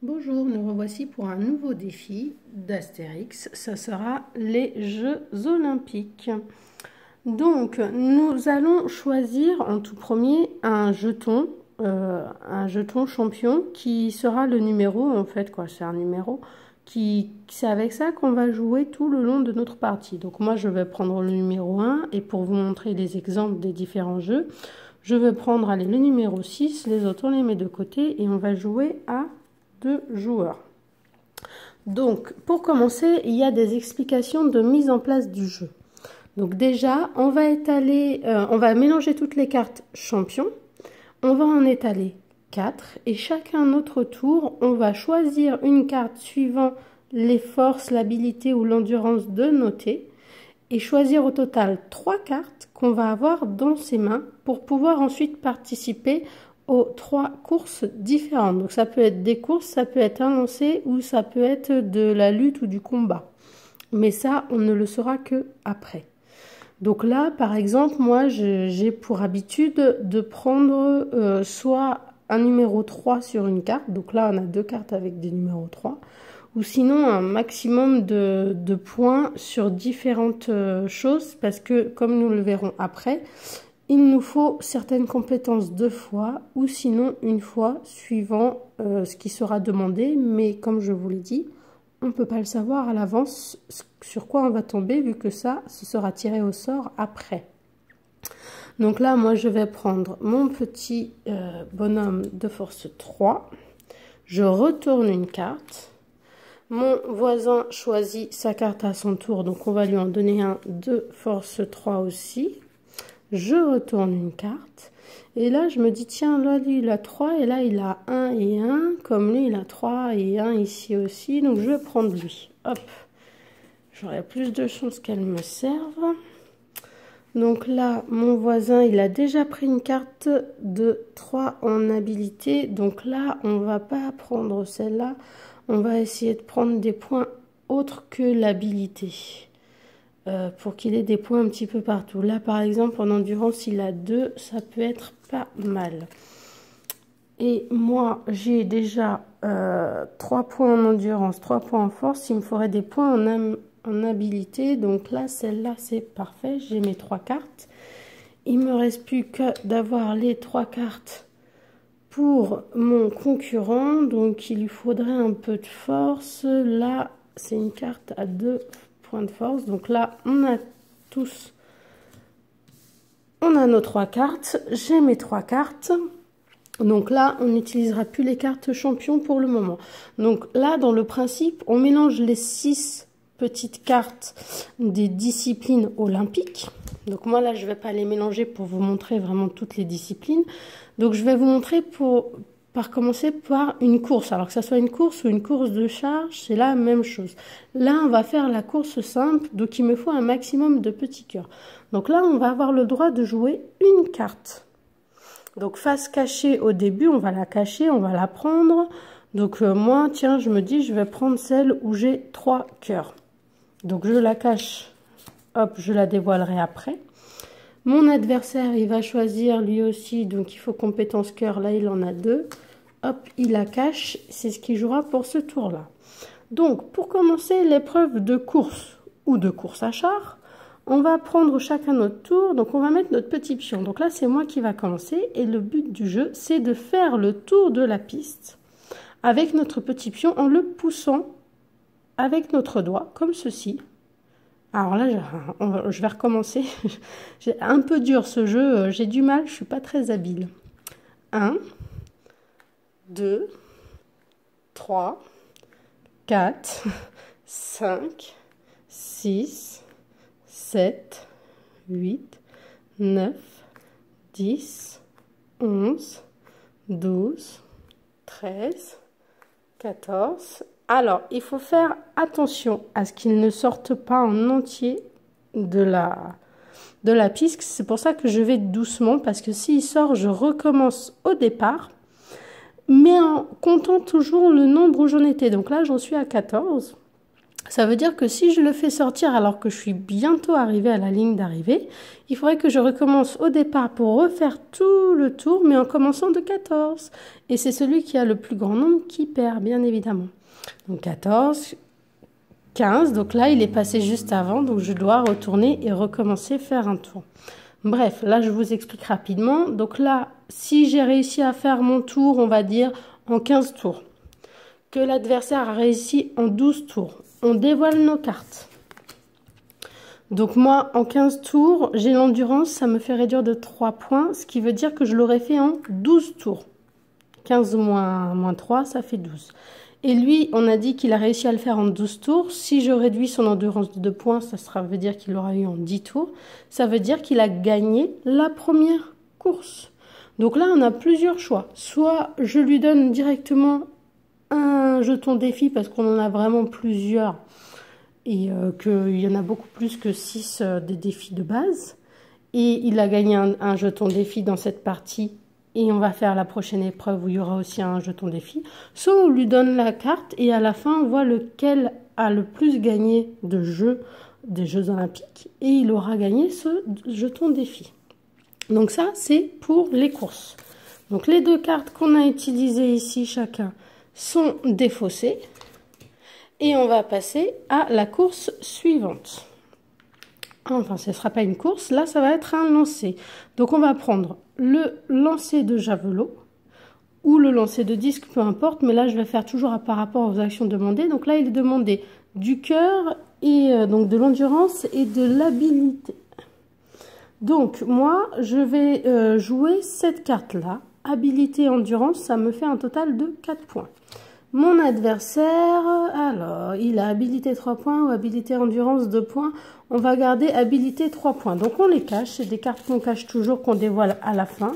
Bonjour, nous revoici pour un nouveau défi d'Astérix. Ça sera les Jeux Olympiques. Donc, nous allons choisir en tout premier un jeton champion qui sera le numéro, en fait, quoi. C'est un numéro c'est avec ça qu'on va jouer tout le long de notre partie. Donc, moi, je vais prendre le numéro 1 et pour vous montrer les exemples des différents jeux, je vais prendre, allez, le numéro 6, les autres, on les met de côté et on va jouer à 2 joueurs. Donc, pour commencer, il y a des explications de mise en place du jeu. Donc déjà, on va mélanger toutes les cartes champions. On va en étaler 4 et chacun notre tour, on va choisir une carte suivant les forces, l'habilité ou l'endurance de noter et choisir au total 3 cartes qu'on va avoir dans ses mains pour pouvoir ensuite participer aux 3 courses différentes. Donc ça peut être des courses, ça peut être un lancer ou ça peut être de la lutte ou du combat. Mais ça, on ne le saura que après. Donc là, par exemple, moi, j'ai pour habitude de prendre soit un numéro 3 sur une carte. Donc là, on a 2 cartes avec des numéros 3. Ou sinon, un maximum de points sur différentes choses. Parce que, comme nous le verrons après, il nous faut certaines compétences 2 fois ou sinon une fois, suivant ce qui sera demandé. Mais comme je vous l'ai dit, on ne peut pas le savoir à l'avance sur quoi on va tomber vu que ça, ce sera tiré au sort après. Donc là, moi, je vais prendre mon petit bonhomme de force 3. Je retourne une carte. Mon voisin choisit sa carte à son tour, donc on va lui en donner un de force 3 aussi. Je retourne une carte. Et là, je me dis, tiens, là, lui, il a 3 et là, il a 1 et 1. Comme lui, il a 3 et 1 ici aussi. Donc, je vais prendre lui. Hop. J'aurai plus de chances qu'elle me serve. Donc là, mon voisin, il a déjà pris une carte de 3 en habilité. Donc là, on ne va pas prendre celle-là. On va essayer de prendre des points autres que l'habilité. Pour qu'il ait des points un petit peu partout. Là, par exemple, en endurance, il a 2. Ça peut être pas mal. Et moi, j'ai déjà 3 points en endurance, 3 points en force. Il me faudrait des points en habilité. Donc là, celle-là, c'est parfait. J'ai mes 3 cartes. Il ne me reste plus que d'avoir les 3 cartes pour mon concurrent. Donc, il lui faudrait un peu de force. Là, c'est une carte à 2 points de force. Donc là, on a nos 3 cartes. J'ai mes 3 cartes. Donc là, on n'utilisera plus les cartes champions pour le moment. Donc là, dans le principe, on mélange les 6 petites cartes des disciplines olympiques. Donc moi, là, je ne vais pas les mélanger pour vous montrer vraiment toutes les disciplines. Donc je vais vous montrer par commencer par une course. Alors que ça soit une course ou une course de charge, c'est la même chose. Là, on va faire la course simple, donc il me faut un maximum de petits cœurs. Donc là, on va avoir le droit de jouer une carte. Donc face cachée au début, on va la cacher, on va la prendre. Donc moi, tiens, je me dis, je vais prendre celle où j'ai 3 cœurs. Donc je la cache, hop, je la dévoilerai après. Mon adversaire, il va choisir lui aussi, donc il faut compétence cœur, là il en a 2. Hop, il la cache, c'est ce qu'il jouera pour ce tour-là. Donc pour commencer l'épreuve de course ou de course à char, on va prendre chacun notre tour, donc on va mettre notre petit pion. Donc là, c'est moi qui va commencer et le but du jeu, c'est de faire le tour de la piste avec notre petit pion en le poussant avec notre doigt, comme ceci. Alors là, je vais recommencer. C'est un peu dur ce jeu, j'ai du mal, je ne suis pas très habile. 1, 2, 3, 4, 5, 6, 7, 8, 9, 10, 11, 12, 13, 14. Alors, il faut faire attention à ce qu'il ne sorte pas en entier de la piste. C'est pour ça que je vais doucement, parce que s'il sort, je recommence au départ, mais en comptant toujours le nombre où j'en étais. Donc là, j'en suis à 14. Ça veut dire que si je le fais sortir alors que je suis bientôt arrivée à la ligne d'arrivée, il faudrait que je recommence au départ pour refaire tout le tour, mais en commençant de 14. Et c'est celui qui a le plus grand nombre qui perd, bien évidemment. Donc 14, 15, donc là il est passé juste avant, donc je dois retourner et recommencer faire un tour. Bref, là je vous explique rapidement. Donc là, si j'ai réussi à faire mon tour, on va dire en 15 tours, que l'adversaire a réussi en 12 tours, on dévoile nos cartes. Donc moi, en 15 tours, j'ai l'endurance, ça me fait réduire de 3 points, ce qui veut dire que je l'aurais fait en 12 tours. 15 moins 3, ça fait 12. Et lui, on a dit qu'il a réussi à le faire en 12 tours. Si je réduis son endurance de 2 points, ça veut dire qu'il l'aura eu en 10 tours. Ça veut dire qu'il a gagné la première course. Donc là, on a plusieurs choix. Soit je lui donne directement un jeton défi parce qu'on en a vraiment plusieurs et qu'il y en a beaucoup plus que 6 des défis de base. Et il a gagné un jeton défi dans cette partie. Et on va faire la prochaine épreuve où il y aura aussi un jeton défi. Soit on lui donne la carte et à la fin on voit lequel a le plus gagné de jeux des Jeux Olympiques et il aura gagné ce jeton défi. Donc ça c'est pour les courses. Donc les deux cartes qu'on a utilisées ici chacun sont défaussées et on va passer à la course suivante. Enfin, ce ne sera pas une course, là ça va être un lancer. Donc on va prendre le lancer de javelot ou le lancer de disque, peu importe, mais là je vais faire toujours par rapport aux actions demandées. Donc là il est demandé du cœur et donc de l'endurance et de l'habilité. Donc moi je vais jouer cette carte là, habilité endurance, ça me fait un total de 4 points. Mon adversaire, alors, il a habilité 3 points ou habilité endurance 2 points. On va garder habilité 3 points. Donc, on les cache. C'est des cartes qu'on cache toujours, qu'on dévoile à la fin.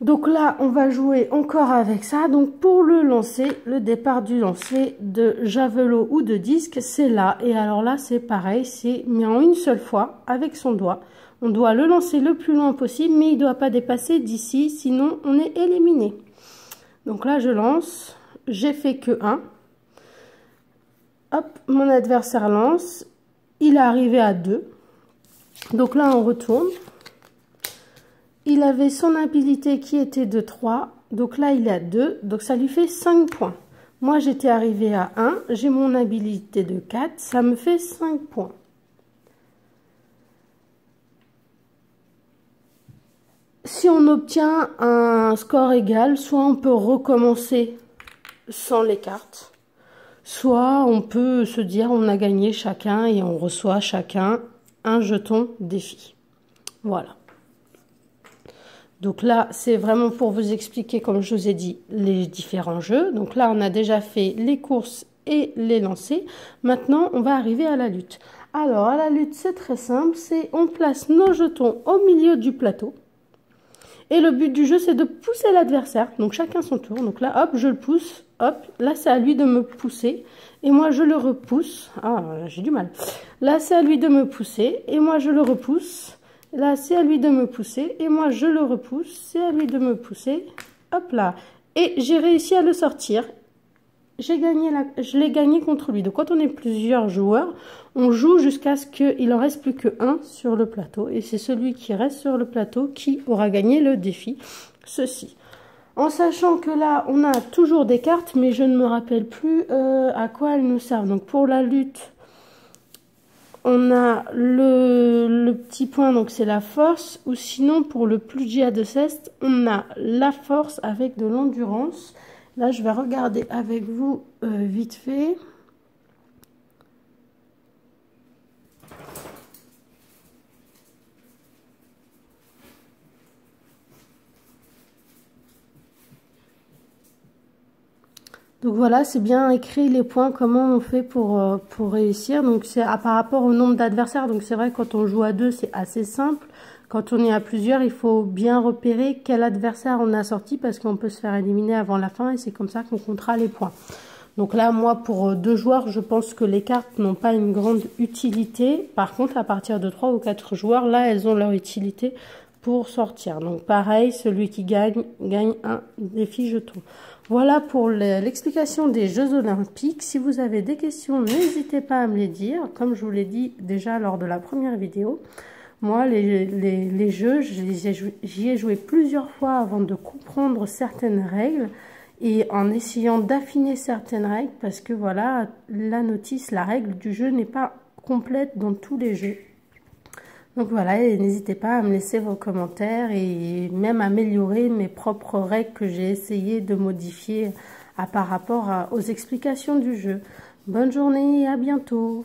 Donc là, on va jouer encore avec ça. Donc, pour le lancer, le départ du lancer de javelot ou de disque, c'est là. Et alors là, c'est pareil. C'est mis en une seule fois avec son doigt. On doit le lancer le plus loin possible, mais il ne doit pas dépasser d'ici. Sinon, on est éliminé. Donc là, je lance, j'ai fait que 1. Hop, mon adversaire lance, il est arrivé à 2. Donc là, on retourne. Il avait son habilité qui était de 3. Donc là, il est à 2. Donc ça lui fait 5 points. Moi, j'étais arrivé à 1. J'ai mon habilité de 4. Ça me fait 5 points. Si on obtient un score égal, soit on peut recommencer sans les cartes, soit on peut se dire on a gagné chacun et on reçoit chacun un jeton défi. Voilà. Donc là, c'est vraiment pour vous expliquer, comme je vous ai dit, les différents jeux. Donc là, on a déjà fait les courses et les lancers. Maintenant, on va arriver à la lutte. Alors, à la lutte, c'est très simple. C'est on place nos jetons au milieu du plateau. Et le but du jeu, c'est de pousser l'adversaire. Donc, chacun son tour. Donc là, hop, je le pousse. Hop, là, c'est à lui de me pousser. Et moi, je le repousse. Ah, j'ai du mal. Là, c'est à lui de me pousser. Et moi, je le repousse. Là, c'est à lui de me pousser. Et moi, je le repousse. C'est à lui de me pousser. Hop là. Et j'ai réussi à le sortir. Je l'ai gagné contre lui. Donc, quand on est plusieurs joueurs, on joue jusqu'à ce qu'il en reste plus que 1 sur le plateau. Et c'est celui qui reste sur le plateau qui aura gagné le défi. Ceci. En sachant que là, on a toujours des cartes, mais je ne me rappelle plus à quoi elles nous servent. Donc, pour la lutte, on a le petit point, donc c'est la force. Ou sinon, pour le Plugia de Ceste, on a la force avec de l'endurance. Là, je vais regarder avec vous vite fait. Donc voilà, c'est bien écrit les points, comment on fait pour réussir. Donc c'est par rapport au nombre d'adversaires. Donc c'est vrai que quand on joue à 2, c'est assez simple. Quand on est à plusieurs, il faut bien repérer quel adversaire on a sorti parce qu'on peut se faire éliminer avant la fin et c'est comme ça qu'on comptera les points. Donc là, moi, pour 2 joueurs, je pense que les cartes n'ont pas une grande utilité. Par contre, à partir de 3 ou 4 joueurs, là, elles ont leur utilité pour sortir. Donc pareil, celui qui gagne un défi jeton. Voilà pour l'explication des Jeux Olympiques. Si vous avez des questions, n'hésitez pas à me les dire. Comme je vous l'ai dit déjà lors de la première vidéo, moi, les jeux, j'y ai joué plusieurs fois avant de comprendre certaines règles et en essayant d'affiner certaines règles parce que voilà, la notice, la règle du jeu n'est pas complète dans tous les jeux. Donc voilà, n'hésitez pas à me laisser vos commentaires et même améliorer mes propres règles que j'ai essayé de modifier par rapport aux explications du jeu. Bonne journée et à bientôt!